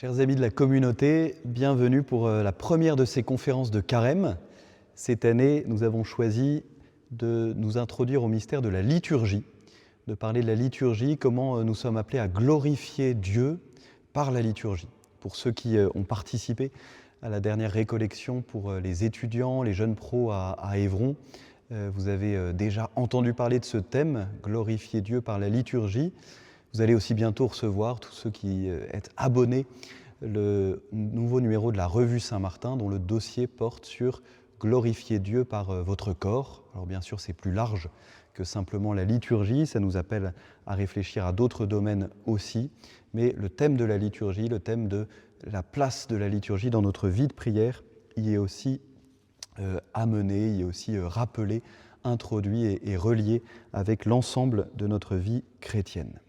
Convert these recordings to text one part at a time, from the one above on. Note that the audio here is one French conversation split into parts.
Chers amis de la communauté, bienvenue pour la première de ces conférences de Carême. Cette année, nous avons choisi de nous introduire au mystère de la liturgie, de parler de la liturgie, comment nous sommes appelés à glorifier Dieu par la liturgie. Pour ceux qui ont participé à la dernière récollection pour les étudiants, les jeunes pros à Évron, vous avez déjà entendu parler de ce thème, glorifier Dieu par la liturgie. Vous allez aussi bientôt recevoir, tous ceux qui êtes abonnés, le nouveau numéro de la Revue Saint-Martin, dont le dossier porte sur glorifier Dieu par votre corps. Alors bien sûr, c'est plus large que simplement la liturgie, ça nous appelle à réfléchir à d'autres domaines aussi, mais le thème de la liturgie, le thème de la place de la liturgie dans notre vie de prière, y est aussi amené, y est aussi rappelé, introduit et relié avec l'ensemble de notre vie chrétienne.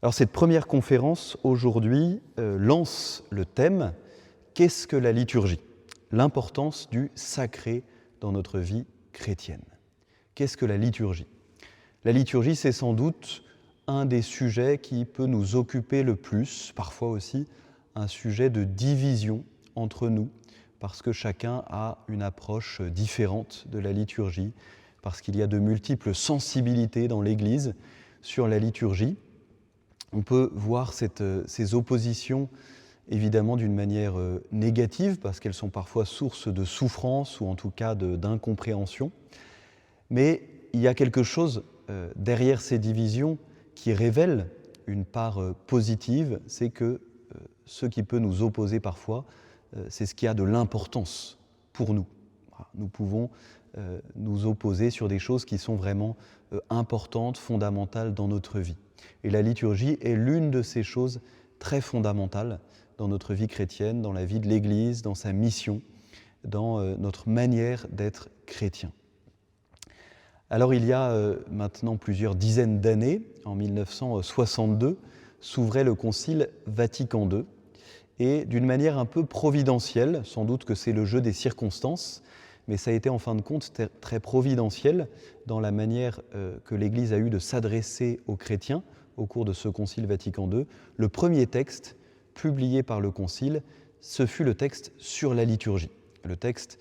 Alors cette première conférence aujourd'hui lance le thème « Qu'est-ce que la liturgie ?» L'importance du sacré dans notre vie chrétienne. Qu'est-ce que la liturgie ? La liturgie, c'est sans doute un des sujets qui peut nous occuper le plus, parfois aussi un sujet de division entre nous, parce que chacun a une approche différente de la liturgie, parce qu'il y a de multiples sensibilités dans l'Église sur la liturgie. On peut voir ces oppositions évidemment d'une manière négative parce qu'elles sont parfois source de souffrance ou en tout cas d'incompréhension. Mais il y a quelque chose derrière ces divisions qui révèle une part positive, c'est que ce qui peut nous opposer parfois, c'est ce qui a de l'importance pour nous. Nous pouvons nous opposer sur des choses qui sont vraiment importantes, fondamentales dans notre vie. Et la liturgie est l'une de ces choses très fondamentales dans notre vie chrétienne, dans la vie de l'Église, dans sa mission, dans notre manière d'être chrétien. Alors il y a maintenant plusieurs dizaines d'années, en 1962, s'ouvrait le Concile Vatican II, et d'une manière un peu providentielle, sans doute que c'est le jeu des circonstances, mais ça a été en fin de compte très providentiel dans la manière que l'Église a eu de s'adresser aux chrétiens au cours de ce Concile Vatican II. Le premier texte publié par le Concile, ce fut le texte sur la liturgie, le texte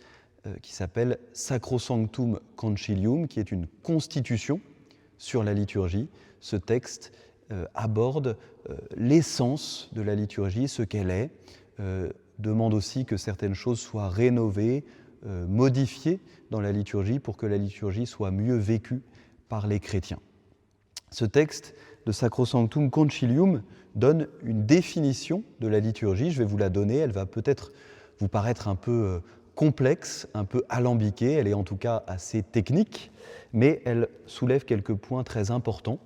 qui s'appelle Sacrosanctum Concilium, qui est une constitution sur la liturgie. Ce texte aborde l'essence de la liturgie, ce qu'elle est, demande aussi que certaines choses soient rénovées, modifiées dans la liturgie pour que la liturgie soit mieux vécue par les chrétiens. Ce texte de Sacrosanctum Concilium donne une définition de la liturgie. Je vais vous la donner, elle va peut-être vous paraître un peu complexe, un peu alambiquée, elle est en tout cas assez technique, mais elle soulève quelques points très importants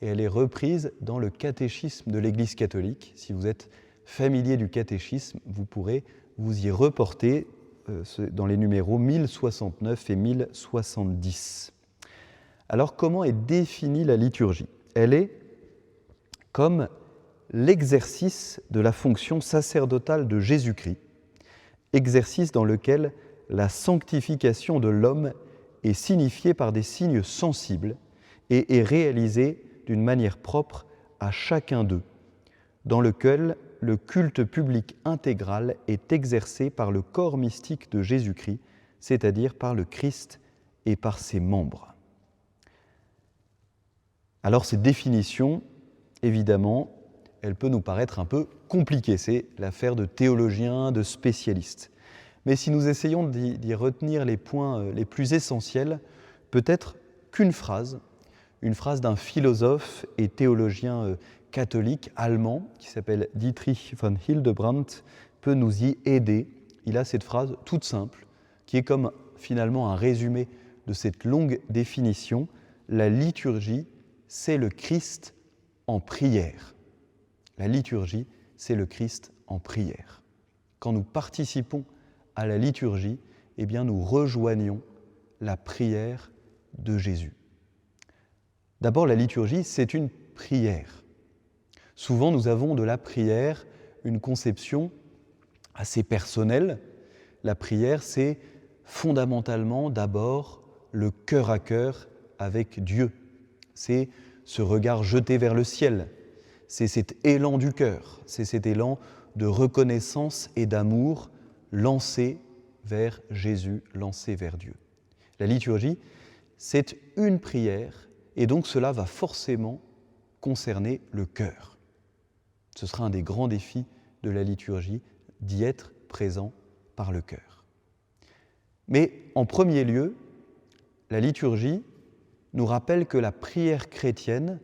et elle est reprise dans le catéchisme de l'Église catholique. Si vous êtes familier du catéchisme, vous pourrez vous y reporter dans les numéros 1069 et 1070. Alors, comment est définie la liturgie ? Elle est comme l'exercice de la fonction sacerdotale de Jésus-Christ, exercice dans lequel la sanctification de l'homme est signifiée par des signes sensibles et est réalisée d'une manière propre à chacun d'eux, dans lequel le culte public intégral est exercé par le corps mystique de Jésus-Christ, c'est-à-dire par le Christ et par ses membres. Alors cette définition, évidemment, elle peut nous paraître un peu compliquée, c'est l'affaire de théologiens, de spécialistes. Mais si nous essayons d'y retenir les points les plus essentiels, peut-être qu'une phrase, une phrase d'un philosophe et théologien catholique allemand qui s'appelle Dietrich von Hildebrandt peut nous y aider. Il a cette phrase toute simple qui est comme finalement un résumé de cette longue définition. La liturgie, c'est le Christ en prière. La liturgie, c'est le Christ en prière. Quand nous participons à la liturgie, eh bien nous rejoignons la prière de Jésus. D'abord, la liturgie, c'est une prière. Souvent, nous avons de la prière une conception assez personnelle. La prière, c'est fondamentalement d'abord le cœur à cœur avec Dieu. C'est ce regard jeté vers le ciel. C'est cet élan du cœur. C'est cet élan de reconnaissance et d'amour lancés vers Jésus, lancés vers Dieu. La liturgie, c'est une prière, et donc cela va forcément concerner le cœur. Ce sera un des grands défis de la liturgie, d'y être présent par le cœur. Mais en premier lieu, la liturgie nous rappelle que la prière chrétienne,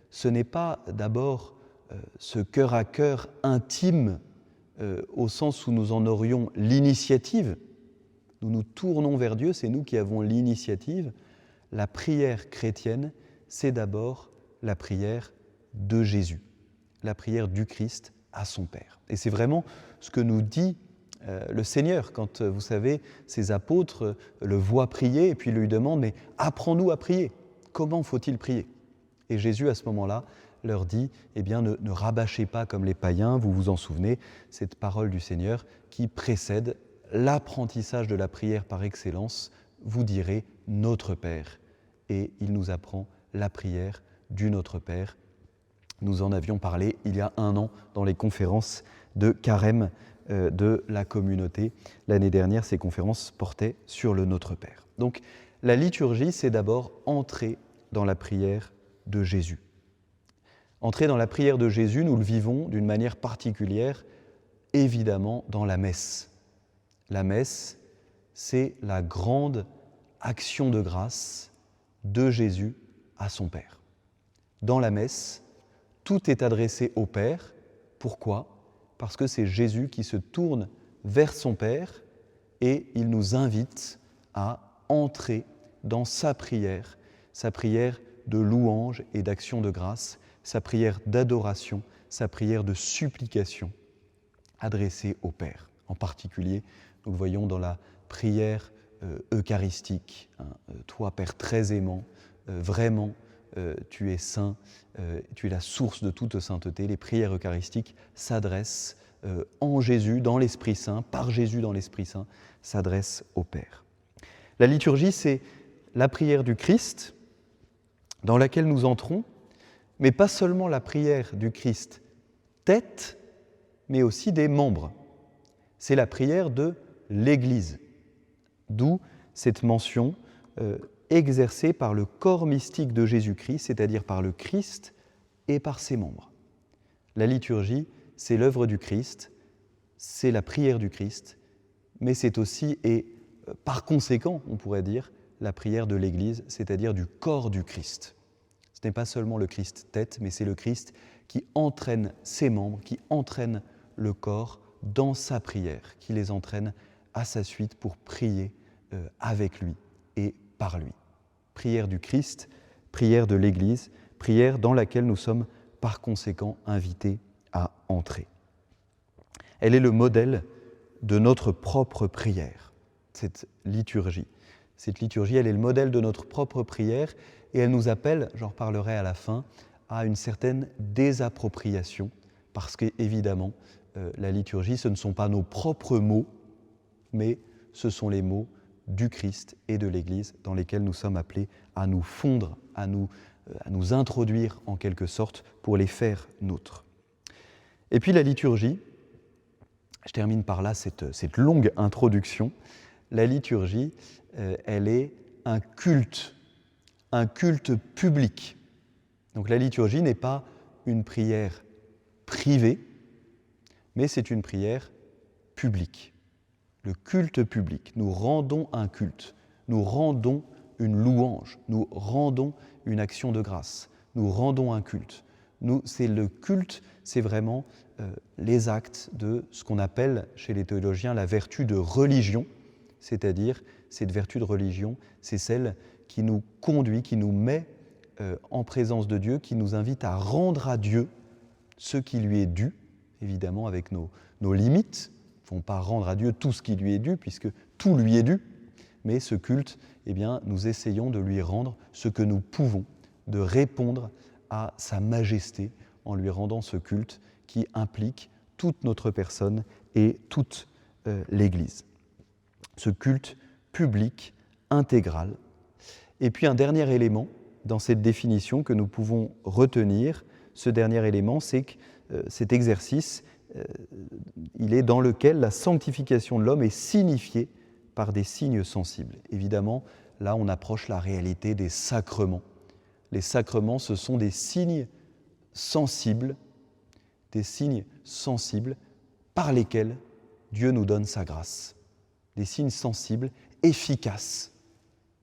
ce n'est pas d'abord ce cœur à cœur intime au sens où nous en aurions l'initiative. Nous nous tournons vers Dieu, c'est nous qui avons l'initiative. La prière chrétienne, c'est d'abord la prière de Jésus, la prière du Christ à son Père. Et c'est vraiment ce que nous dit le Seigneur quand, vous savez, ses apôtres le voient prier et puis lui demandent « Mais apprends-nous à prier, comment faut-il prier ?» Et Jésus, à ce moment-là, leur dit « Eh bien, ne rabâchez pas comme les païens, vous vous en souvenez, cette parole du Seigneur qui précède l'apprentissage de la prière par excellence, vous direz « Notre Père ». Et il nous apprend la prière du Notre Père. Nous en avions parlé il y a 1 an dans les conférences de Carême de la communauté. L'année dernière, ces conférences portaient sur le Notre Père. Donc, la liturgie, c'est d'abord entrer dans la prière de Jésus. Entrer dans la prière de Jésus, nous le vivons d'une manière particulière, évidemment, dans la messe. La messe, c'est la grande action de grâce de Jésus à son Père. Dans la messe, tout est adressé au Père. Pourquoi ? Parce que c'est Jésus qui se tourne vers son Père et il nous invite à entrer dans sa prière de louange et d'action de grâce, sa prière d'adoration, sa prière de supplication adressée au Père. En particulier, nous le voyons dans la prière eucharistique. Toi, Père très aimant, vraiment, tu es saint, tu es la source de toute sainteté. Les prières eucharistiques s'adressent en Jésus, dans l'Esprit Saint, par Jésus dans l'Esprit Saint, s'adressent au Père. La liturgie, c'est la prière du Christ dans laquelle nous entrons, mais pas seulement la prière du Christ tête, mais aussi des membres. C'est la prière de l'Église, d'où cette mention exercée par le corps mystique de Jésus-Christ, c'est-à-dire par le Christ et par ses membres. La liturgie, c'est l'œuvre du Christ, c'est la prière du Christ, mais c'est aussi, et par conséquent, on pourrait dire, la prière de l'Église, c'est-à-dire du corps du Christ. Ce n'est pas seulement le Christ tête, mais c'est le Christ qui entraîne ses membres, qui entraîne le corps dans sa prière, qui les entraîne à sa suite pour prier avec lui et par lui. Prière du Christ, prière de l'Église, prière dans laquelle nous sommes par conséquent invités à entrer. Elle est le modèle de notre propre prière, cette liturgie. Cette liturgie, elle est le modèle de notre propre prière et elle nous appelle, j'en reparlerai à la fin, à une certaine désappropriation parce qu'évidemment, la liturgie, ce ne sont pas nos propres mots, mais ce sont les mots du Christ et de l'Église dans lesquels nous sommes appelés à nous fondre, à nous introduire en quelque sorte pour les faire nôtres. Et puis la liturgie, je termine par là cette longue introduction, la liturgie, elle est un culte public. Donc la liturgie n'est pas une prière privée, mais c'est une prière publique. Le culte public, nous rendons un culte, nous rendons une louange, nous rendons une action de grâce, nous rendons un culte. C'est le culte, c'est vraiment les actes de ce qu'on appelle chez les théologiens la vertu de religion, c'est-à-dire cette vertu de religion, c'est celle qui nous conduit, qui nous met en présence de Dieu, qui nous invite à rendre à Dieu ce qui lui est dû, évidemment avec nos limites. Ils ne vont pas rendre à Dieu tout ce qui lui est dû, puisque tout lui est dû, mais ce culte, eh bien, nous essayons de lui rendre ce que nous pouvons, de répondre à sa majesté en lui rendant ce culte qui implique toute notre personne et toute l'Église. Ce culte public, intégral. Et puis un dernier élément dans cette définition que nous pouvons retenir, ce dernier élément, c'est que cet exercice il est dans lequel la sanctification de l'homme est signifiée par des signes sensibles. Évidemment, là, on approche la réalité des sacrements. Les sacrements, ce sont des signes sensibles par lesquels Dieu nous donne sa grâce. Des signes sensibles, efficaces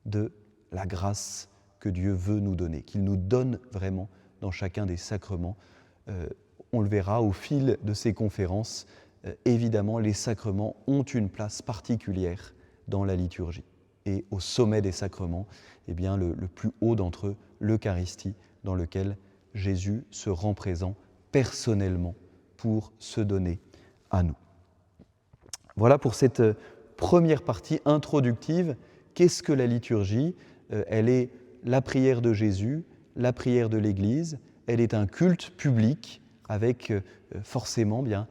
de la grâce que Dieu veut nous donner, qu'il nous donne vraiment dans chacun des sacrements. On le verra au fil de ces conférences, évidemment, les sacrements ont une place particulière dans la liturgie. Et au sommet des sacrements, eh bien, le plus haut d'entre eux, l'Eucharistie, dans lequel Jésus se rend présent personnellement pour se donner à nous. Voilà pour cette première partie introductive. Qu'est-ce que la liturgie ? Elle est la prière de Jésus, la prière de l'Église. Elle est un culte public avec forcément bien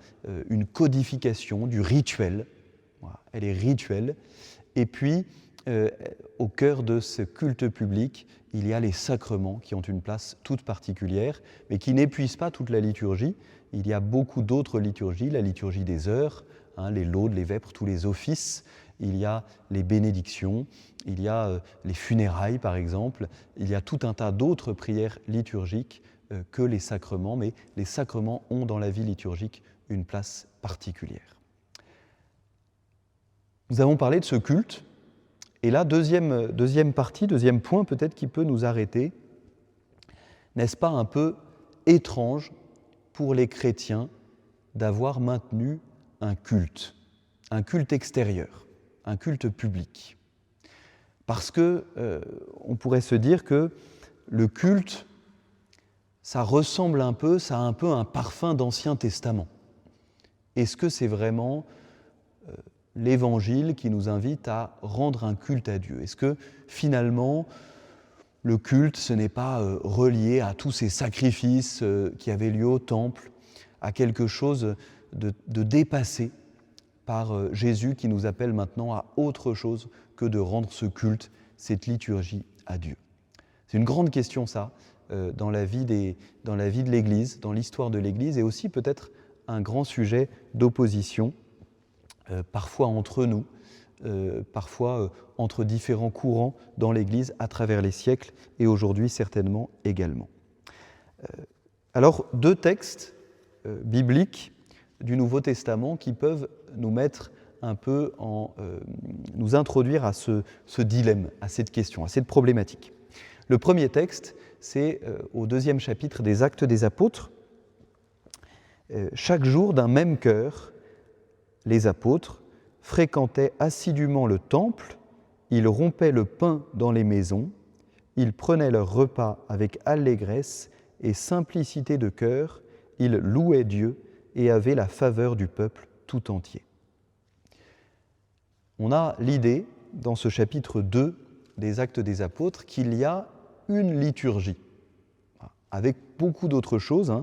une codification du rituel. Voilà, elle est rituelle. Et puis, au cœur de ce culte public, il y a les sacrements qui ont une place toute particulière, mais qui n'épuisent pas toute la liturgie. Il y a beaucoup d'autres liturgies, la liturgie des heures, les laudes, les vêpres, tous les offices. Il y a les bénédictions, il y a les funérailles par exemple, il y a tout un tas d'autres prières liturgiques que les sacrements, mais les sacrements ont dans la vie liturgique une place particulière. Nous avons parlé de ce culte, et là, deuxième partie, deuxième point peut-être qui peut nous arrêter. N'est-ce pas un peu étrange pour les chrétiens d'avoir maintenu un culte extérieur, un culte public? Parce que on pourrait se dire que le culte, ça ressemble un peu, ça a un peu un parfum d'Ancien Testament. Est-ce que c'est vraiment l'Évangile qui nous invite à rendre un culte à Dieu? Est-ce que finalement, le culte, ce n'est pas relié à tous ces sacrifices qui avaient lieu au temple, à quelque chose de dépassé par Jésus qui nous appelle maintenant à autre chose que de rendre ce culte, cette liturgie à Dieu? C'est une grande question ça, dans la vie de l'Église, dans l'histoire de l'Église, et aussi peut-être un grand sujet d'opposition, parfois entre nous, parfois entre différents courants dans l'Église à travers les siècles, et aujourd'hui certainement également. Alors, deux textes bibliques du Nouveau Testament qui peuvent nous mettre un peu nous introduire à ce dilemme, à cette question, à cette problématique. Le premier texte, c'est au 2e chapitre des Actes des Apôtres. Chaque jour, d'un même cœur, les apôtres fréquentaient assidûment le temple, ils rompaient le pain dans les maisons, ils prenaient leur repas avec allégresse et simplicité de cœur, ils louaient Dieu et avaient la faveur du peuple tout entier. On a l'idée, dans ce chapitre 2 des Actes des Apôtres, qu'il y a une liturgie, avec beaucoup d'autres choses.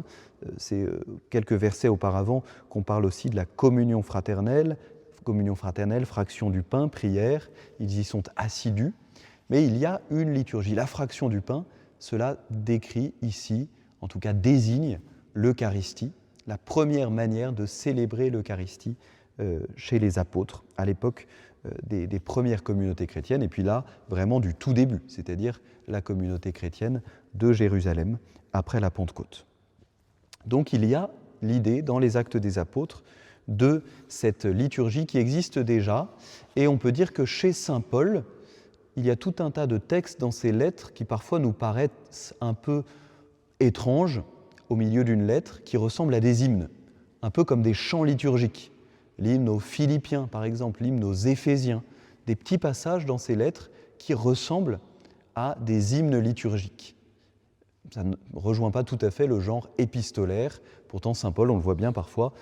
C'est quelques versets auparavant qu'on parle aussi de la communion fraternelle, fraction du pain, prière, ils y sont assidus, mais il y a une liturgie. La fraction du pain, cela décrit ici, en tout cas désigne l'Eucharistie, la première manière de célébrer l'Eucharistie chez les apôtres, à l'époque des premières communautés chrétiennes, et puis là, vraiment du tout début, c'est-à-dire la communauté chrétienne de Jérusalem, après la Pentecôte. Donc il y a l'idée, dans les Actes des Apôtres, de cette liturgie qui existe déjà, et on peut dire que chez saint Paul, il y a tout un tas de textes dans ces lettres qui parfois nous paraissent un peu étranges au milieu d'une lettre, qui ressemblent à des hymnes, un peu comme des chants liturgiques. L'hymne aux Philippiens, par exemple, l'hymne aux Éphésiens, des petits passages dans ces lettres qui ressemblent à des hymnes liturgiques. Ça ne rejoint pas tout à fait le genre épistolaire. Pourtant, saint Paul, on le voit bien parfois,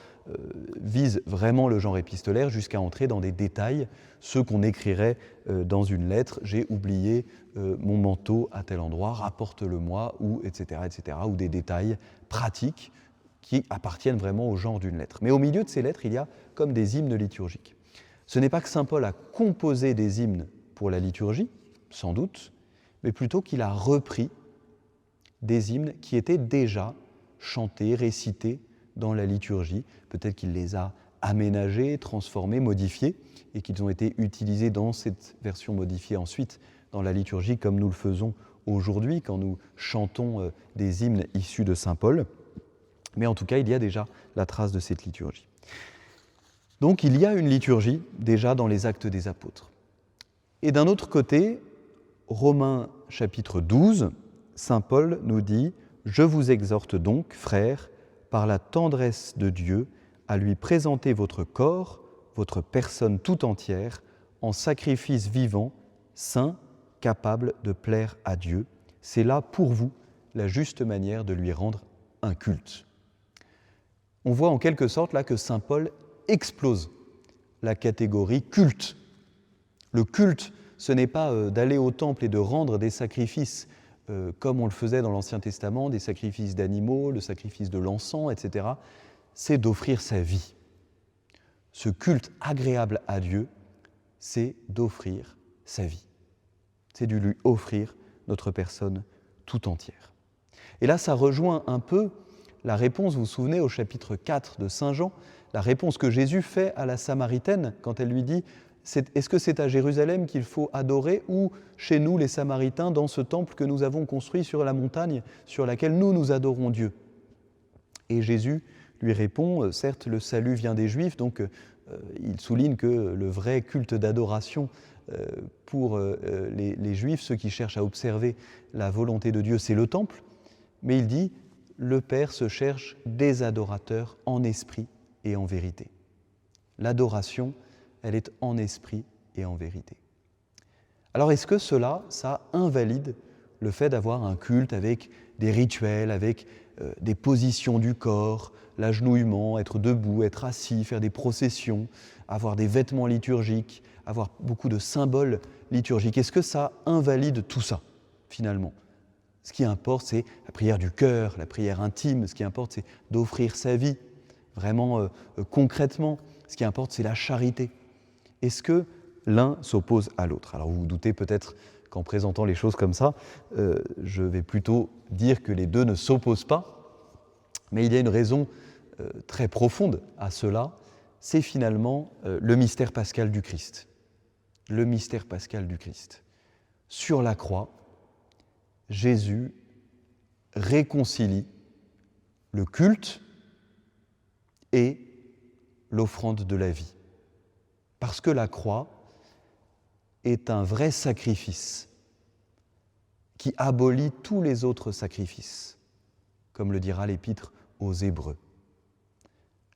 vise vraiment le genre épistolaire jusqu'à entrer dans des détails, ceux qu'on écrirait dans une lettre. J'ai oublié mon manteau à tel endroit, rapporte-le-moi, ou etc., ou des détails pratiques qui appartiennent vraiment au genre d'une lettre. Mais au milieu de ces lettres, il y a comme des hymnes liturgiques. Ce n'est pas que saint Paul a composé des hymnes pour la liturgie, sans doute, mais plutôt qu'il a repris des hymnes qui étaient déjà chantés, récités dans la liturgie. Peut-être qu'il les a aménagés, transformés, modifiés, et qu'ils ont été utilisés dans cette version modifiée ensuite dans la liturgie, comme nous le faisons aujourd'hui quand nous chantons des hymnes issus de saint Paul. Mais en tout cas, il y a déjà la trace de cette liturgie. Donc il y a une liturgie déjà dans les Actes des Apôtres. Et d'un autre côté, Romains chapitre 12, saint Paul nous dit « Je vous exhorte donc, frères, par la tendresse de Dieu, à lui présenter votre corps, votre personne tout entière, en sacrifice vivant, saint, capable de plaire à Dieu. C'est là pour vous la juste manière de lui rendre un culte. » On voit en quelque sorte là que saint Paul explose la catégorie culte. Le culte, ce n'est pas d'aller au temple et de rendre des sacrifices comme on le faisait dans l'Ancien Testament, des sacrifices d'animaux, le sacrifice de l'encens, etc. C'est d'offrir sa vie. Ce culte agréable à Dieu, c'est d'offrir sa vie. C'est de lui offrir notre personne tout entière. Et là, ça rejoint un peu la réponse, vous vous souvenez, au chapitre 4 de Saint Jean, la réponse que Jésus fait à la Samaritaine quand elle lui dit « Est-ce que c'est à Jérusalem qu'il faut adorer ou chez nous, les Samaritains, dans ce temple que nous avons construit sur la montagne sur laquelle nous adorons Dieu ?» Et Jésus lui répond « Certes, le salut vient des Juifs, donc il souligne que le vrai culte d'adoration pour les Juifs, ceux qui cherchent à observer la volonté de Dieu, c'est le temple. » Mais il dit « Le Père se cherche des adorateurs en esprit et en vérité. » L'adoration, elle est en esprit et en vérité. Alors est-ce que cela, ça invalide le fait d'avoir un culte avec des rituels, avec des positions du corps, l'agenouillement, être debout, être assis, faire des processions, avoir des vêtements liturgiques, avoir beaucoup de symboles liturgiques? Est-ce que ça invalide tout ça, finalement? Ce qui importe, c'est la prière du cœur, la prière intime. Ce qui importe, c'est d'offrir sa vie, vraiment concrètement. Ce qui importe, c'est la charité. Est-ce que l'un s'oppose à l'autre? Alors vous vous doutez peut-être qu'en présentant les choses comme ça, je vais plutôt dire que les deux ne s'opposent pas, mais il y a une raison très profonde à cela, c'est finalement le mystère pascal du Christ. Le mystère pascal du Christ. Sur la croix, Jésus réconcilie le culte et l'offrande de la vie. Parce que la croix est un vrai sacrifice qui abolit tous les autres sacrifices, comme le dira l'Épître aux Hébreux.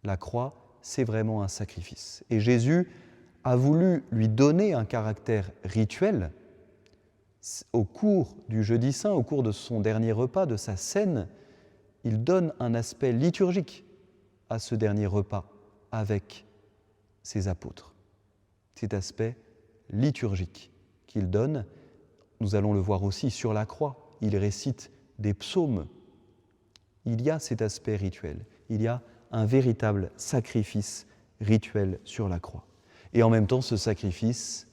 La croix, c'est vraiment un sacrifice. Et Jésus a voulu lui donner un caractère rituel. Au cours du Jeudi Saint, au cours de son dernier repas, de sa scène, il donne un aspect liturgique à ce dernier repas avec ses apôtres. Cet aspect liturgique qu'il donne, nous allons le voir aussi sur la croix. Il récite des psaumes. Il y a cet aspect rituel. Il y a un véritable sacrifice rituel sur la croix. Et en même temps, ce sacrifice,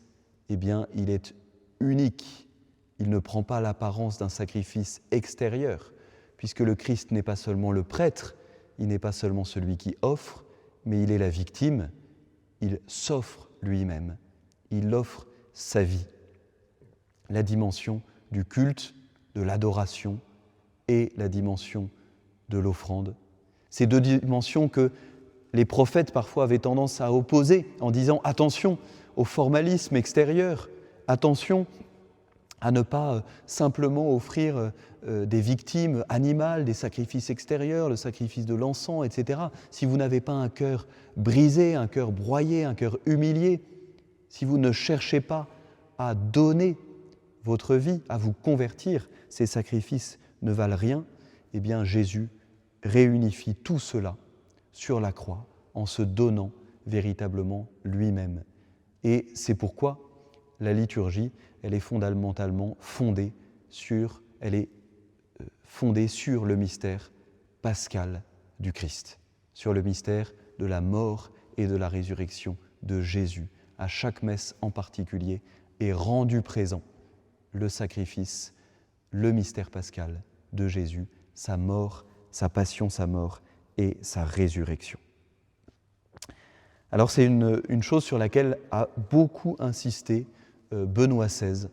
eh bien, il est unique. Il ne prend pas l'apparence d'un sacrifice extérieur, puisque le Christ n'est pas seulement le prêtre, il n'est pas seulement celui qui offre, mais il est la victime, il s'offre lui-même, il offre sa vie. La dimension du culte, de l'adoration et la dimension de l'offrande. Ces deux dimensions que les prophètes parfois avaient tendance à opposer en disant « attention au formalisme extérieur, attention à ne pas simplement offrir des victimes animales, des sacrifices extérieurs, le sacrifice de l'encens, etc. Si vous n'avez pas un cœur brisé, un cœur broyé, un cœur humilié, si vous ne cherchez pas à donner votre vie, à vous convertir, ces sacrifices ne valent rien, eh bien Jésus réunifie tout cela sur la croix en se donnant véritablement lui-même. Et c'est pourquoi la liturgie, elle est fondamentalement fondée sur le mystère pascal du Christ, sur le mystère de la mort et de la résurrection de Jésus. À chaque messe en particulier est rendu présent le sacrifice, le mystère pascal de Jésus, sa mort, sa passion, sa mort et sa résurrection. Alors c'est une chose sur laquelle a beaucoup insisté Benoît XVI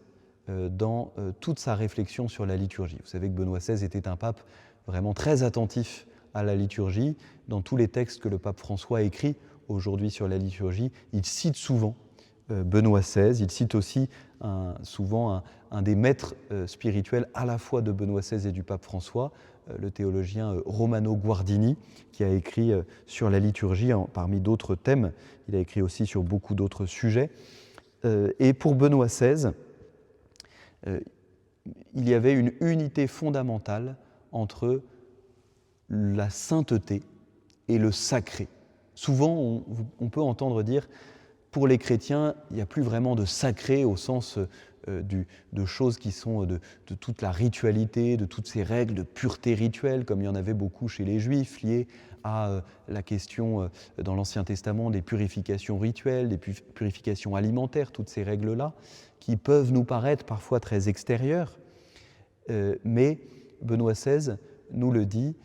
dans toute sa réflexion sur la liturgie. Vous savez que Benoît XVI était un pape vraiment très attentif à la liturgie. Dans tous les textes que le pape François écrit aujourd'hui sur la liturgie, il cite souvent Benoît XVI, il cite aussi souvent un des maîtres spirituels à la fois de Benoît XVI et du pape François, le théologien Romano Guardini, qui a écrit sur la liturgie parmi d'autres thèmes. Il a écrit aussi sur beaucoup d'autres sujets. Et pour Benoît XVI, il y avait une unité fondamentale entre la sainteté et le sacré. Souvent, on peut entendre dire, pour les chrétiens, il n'y a plus vraiment de sacré au sens de choses qui sont de toute la ritualité, de toutes ces règles de pureté rituelle, comme il y en avait beaucoup chez les Juifs, liées à la question dans l'Ancien Testament des purifications rituelles, des purifications alimentaires, toutes ces règles-là, qui peuvent nous paraître parfois très extérieures. Mais Benoît XVI nous le dit,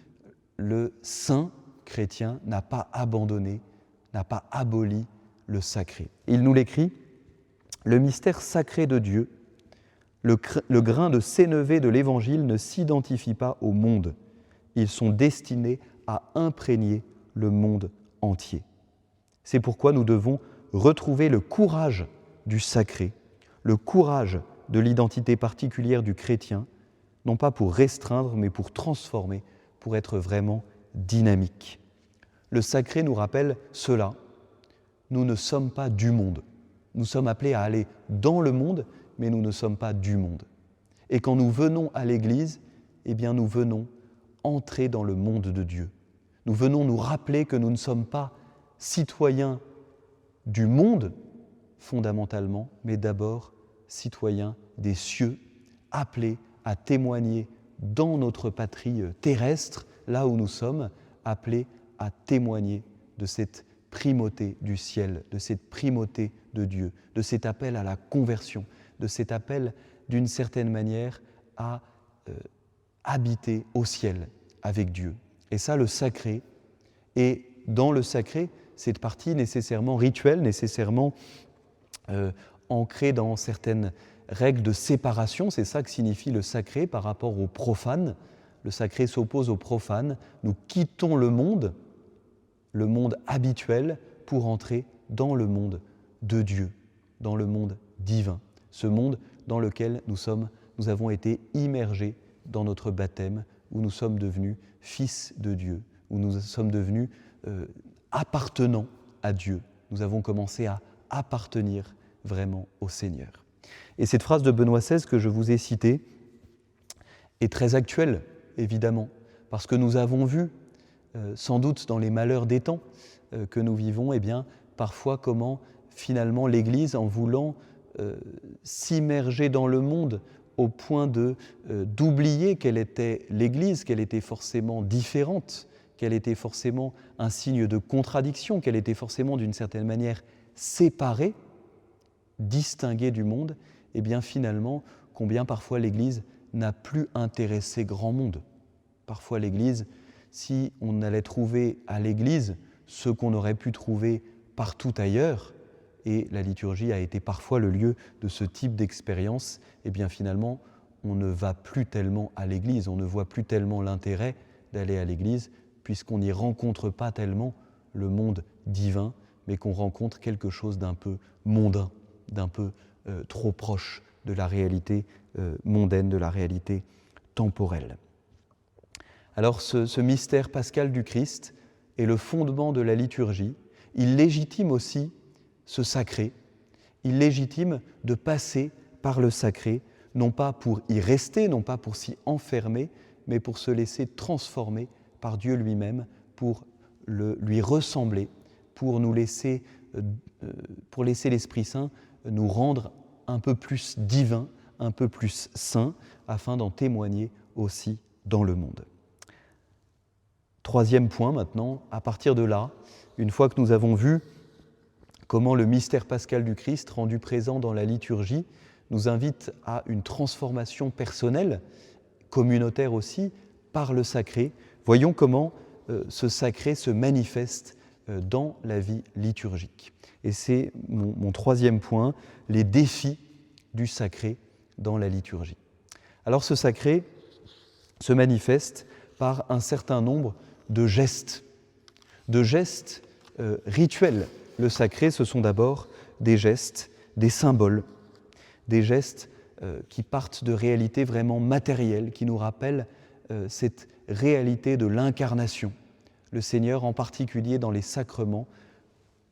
le saint chrétien n'a pas abandonné, n'a pas aboli le sacré. Il nous l'écrit, le mystère sacré de Dieu, le grain de sénévé de l'Évangile ne s'identifie pas au monde. Ils sont destinés à imprégner le monde entier. C'est pourquoi nous devons retrouver le courage du sacré, le courage de l'identité particulière du chrétien, non pas pour restreindre, mais pour transformer, pour être vraiment dynamique. Le sacré nous rappelle cela. Nous ne sommes pas du monde. Nous sommes appelés à aller dans le monde, mais nous ne sommes pas du monde. Et quand nous venons à l'Église, eh bien nous venons entrer dans le monde de Dieu. Nous venons nous rappeler que nous ne sommes pas citoyens du monde, fondamentalement, mais d'abord citoyens des cieux, appelés à témoigner dans notre patrie terrestre, là où nous sommes, appelés à témoigner de cette primauté du ciel, de cette primauté de Dieu, de cet appel à la conversion, de cet appel d'une certaine manière à habiter au ciel avec Dieu. Et ça, le sacré, et dans le sacré, cette partie nécessairement rituelle, nécessairement ancrée dans certaines règles de séparation, c'est ça que signifie le sacré par rapport au profane. Le sacré s'oppose au profane. Nous quittons le monde habituel, pour entrer dans le monde de Dieu, dans le monde divin, ce monde dans lequel nous avons été immergés dans notre baptême, où nous sommes devenus fils de Dieu, où nous sommes devenus appartenants à Dieu. Nous avons commencé à appartenir vraiment au Seigneur. Et cette phrase de Benoît XVI que je vous ai citée est très actuelle, évidemment, parce que nous avons vu, sans doute dans les malheurs des temps que nous vivons, eh bien, parfois comment finalement l'Église, en voulant s'immerger dans le monde au point d'oublier qu'elle était l'Église, qu'elle était forcément différente, qu'elle était forcément un signe de contradiction, qu'elle était forcément d'une certaine manière séparée, distinguée du monde, eh bien finalement, combien parfois l'Église n'a plus intéressé grand monde. Parfois l'Église, si on allait trouver à l'Église ce qu'on aurait pu trouver partout ailleurs, et la liturgie a été parfois le lieu de ce type d'expérience, eh bien finalement, on ne va plus tellement à l'Église, on ne voit plus tellement l'intérêt d'aller à l'Église, puisqu'on n'y rencontre pas tellement le monde divin, mais qu'on rencontre quelque chose d'un peu mondain, d'un peu trop proche de la réalité mondaine, de la réalité temporelle. Alors ce mystère pascal du Christ est le fondement de la liturgie. Il légitime aussi ce sacré. Il légitime de passer par le sacré, non pas pour y rester, non pas pour s'y enfermer, mais pour se laisser transformer par Dieu lui-même, pour lui ressembler, pour laisser l'Esprit Saint nous rendre un peu plus divins, un peu plus saints, afin d'en témoigner aussi dans le monde. Troisième point maintenant, à partir de là, une fois que nous avons vu comment le mystère pascal du Christ, rendu présent dans la liturgie, nous invite à une transformation personnelle, communautaire aussi, par le sacré, voyons comment ce sacré se manifeste dans la vie liturgique. Et c'est mon troisième point, les défis du sacré dans la liturgie. Alors ce sacré se manifeste par un certain nombre de gestes rituels. Le sacré, ce sont d'abord des gestes, des symboles, des gestes qui partent de réalités vraiment matérielles, qui nous rappellent cette réalité de l'incarnation. Le Seigneur, en particulier dans les sacrements,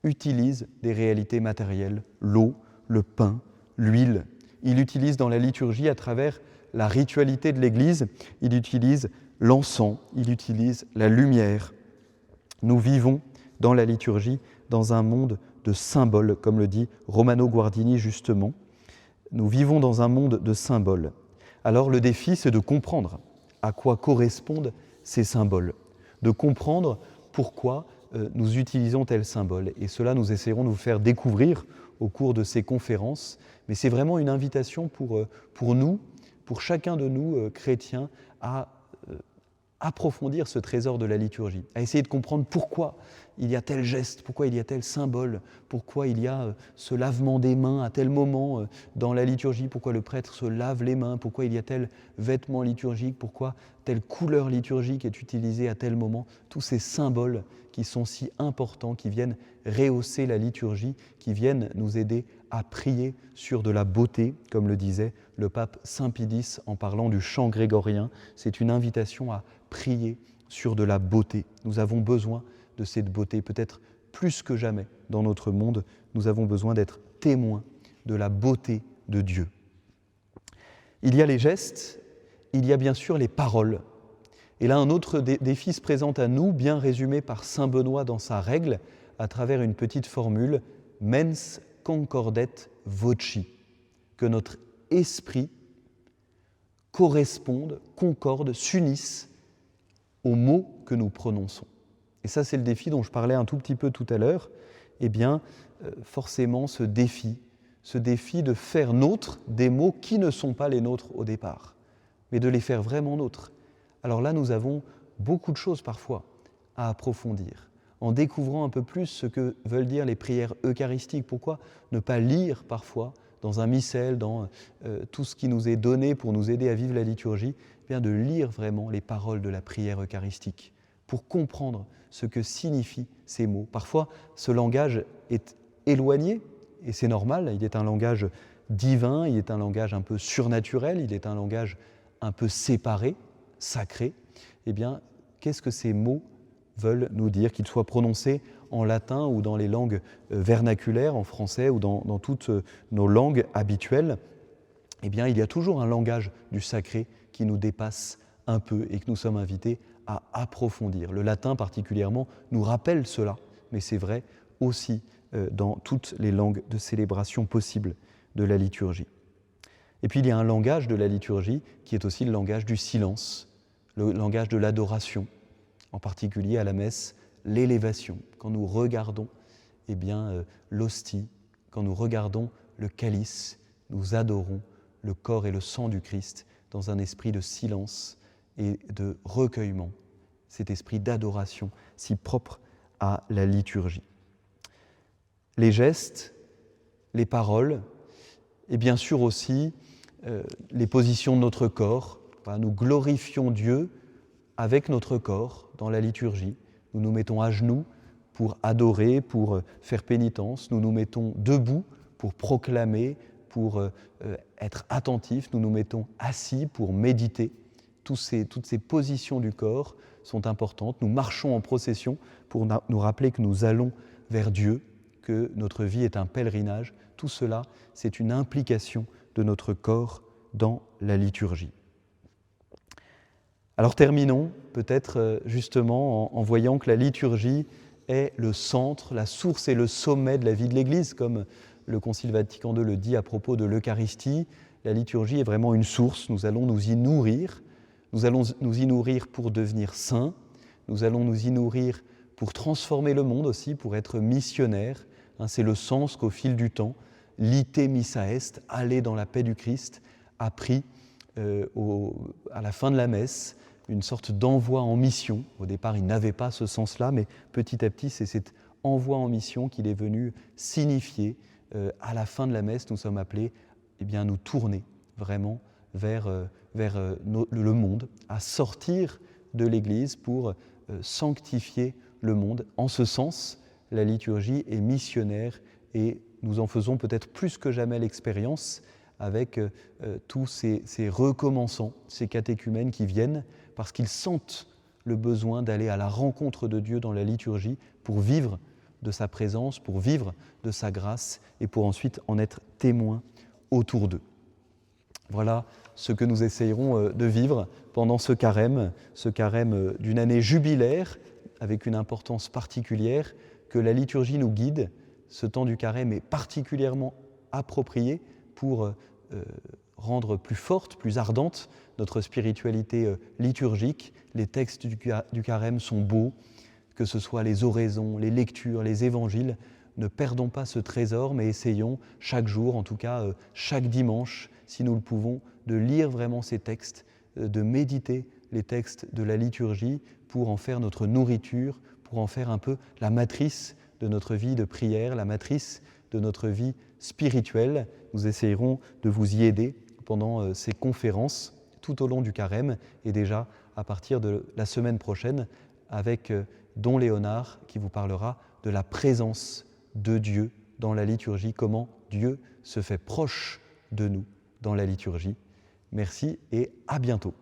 utilise des réalités matérielles, l'eau, le pain, l'huile. Il utilise dans la liturgie, à travers la ritualité de l'Église, il utilise l'encens, il utilise la lumière. Nous vivons dans la liturgie dans un monde de symboles, comme le dit Romano Guardini justement. Nous vivons dans un monde de symboles. Alors le défi, c'est de comprendre à quoi correspondent ces symboles, de comprendre pourquoi nous utilisons tel symbole. Et cela, nous essaierons de vous faire découvrir au cours de ces conférences. Mais c'est vraiment une invitation pour nous, pour chacun de nous, chrétiens, à approfondir ce trésor de la liturgie, à essayer de comprendre pourquoi il y a tel geste, pourquoi il y a tel symbole, pourquoi il y a ce lavement des mains à tel moment dans la liturgie, pourquoi le prêtre se lave les mains, pourquoi il y a tel vêtement liturgique, pourquoi telle couleur liturgique est utilisée à tel moment. Tous ces symboles qui sont si importants, qui viennent rehausser la liturgie, qui viennent nous aider à prier sur de la beauté, comme le disait le pape Saint Pie X en parlant du chant grégorien. C'est une invitation à prier sur de la beauté. Nous avons besoin de cette beauté, peut-être plus que jamais dans notre monde, nous avons besoin d'être témoins de la beauté de Dieu. Il y a les gestes, il y a bien sûr les paroles. Et là, un autre défi se présente à nous, bien résumé par saint Benoît dans sa règle, à travers une petite formule « mens concordet voci », que notre esprit corresponde, concorde, s'unisse aux mots que nous prononçons. Et ça, c'est le défi dont je parlais un tout petit peu tout à l'heure. Eh bien, forcément, ce défi de faire nôtres des mots qui ne sont pas les nôtres au départ, mais de les faire vraiment nôtres. Alors là, nous avons beaucoup de choses parfois à approfondir, en découvrant un peu plus ce que veulent dire les prières eucharistiques. Pourquoi ne pas lire parfois dans un missel, dans tout ce qui nous est donné pour nous aider à vivre la liturgie, eh bien de lire vraiment les paroles de la prière eucharistique, pour comprendre ce que signifient ces mots. Parfois, ce langage est éloigné, et c'est normal, il est un langage divin, il est un langage un peu surnaturel, il est un langage un peu séparé, sacré. Eh bien, qu'est-ce que ces mots veulent nous dire, qu'ils soient prononcés en latin ou dans les langues vernaculaires, en français ou dans toutes nos langues habituelles? Eh bien, il y a toujours un langage du sacré qui nous dépasse un peu et que nous sommes invités à approfondir. Le latin particulièrement nous rappelle cela, mais c'est vrai aussi dans toutes les langues de célébration possibles de la liturgie. Et puis il y a un langage de la liturgie qui est aussi le langage du silence, le langage de l'adoration, en particulier à la messe, l'élévation. Quand nous regardons l'hostie, quand nous regardons le calice, nous adorons le corps et le sang du Christ dans un esprit de silence et de recueillement, cet esprit d'adoration si propre à la liturgie. Les gestes, les paroles, et bien sûr aussi les positions de notre corps. Nous glorifions Dieu avec notre corps dans la liturgie. Nous nous mettons à genoux pour adorer, pour faire pénitence. Nous nous mettons debout pour proclamer, pour être attentifs. Nous nous mettons assis pour méditer. Toutes ces positions du corps sont importantes. Nous marchons en procession pour nous rappeler que nous allons vers Dieu, que notre vie est un pèlerinage. Tout cela, c'est une implication de notre corps dans la liturgie. Alors terminons peut-être justement en voyant que la liturgie est le centre, la source et le sommet de la vie de l'Église, comme le Concile Vatican II le dit à propos de l'Eucharistie. La liturgie est vraiment une source, nous allons nous y nourrir. Nous allons nous y nourrir pour devenir saints, nous allons nous y nourrir pour transformer le monde aussi, pour être missionnaires. C'est le sens qu'au fil du temps, l'ite missa est, aller dans la paix du Christ, a pris à la fin de la messe, une sorte d'envoi en mission. Au départ, il n'avait pas ce sens-là, mais petit à petit, c'est cet envoi en mission qu'il est venu signifier. À la fin de la messe, nous sommes appelés à nous tourner vraiment vers le monde, à sortir de l'Église pour sanctifier le monde. En ce sens, la liturgie est missionnaire et nous en faisons peut-être plus que jamais l'expérience avec tous ces recommençants, ces catéchumènes qui viennent parce qu'ils sentent le besoin d'aller à la rencontre de Dieu dans la liturgie pour vivre de sa présence, pour vivre de sa grâce et pour ensuite en être témoins autour d'eux. Voilà ce que nous essayerons de vivre pendant ce carême d'une année jubilaire avec une importance particulière, que la liturgie nous guide. Ce temps du carême est particulièrement approprié pour rendre plus forte, plus ardente notre spiritualité liturgique. Les textes du carême sont beaux, que ce soit les oraisons, les lectures, les évangiles. Ne perdons pas ce trésor, mais essayons chaque jour, en tout cas chaque dimanche, si nous le pouvons, de lire vraiment ces textes, de méditer les textes de la liturgie pour en faire notre nourriture, pour en faire un peu la matrice de notre vie de prière, la matrice de notre vie spirituelle. Nous essayerons de vous y aider pendant ces conférences tout au long du carême et déjà à partir de la semaine prochaine avec Don Léonard qui vous parlera de la présence de Dieu dans la liturgie, comment Dieu se fait proche de nous dans la liturgie. Merci et à bientôt.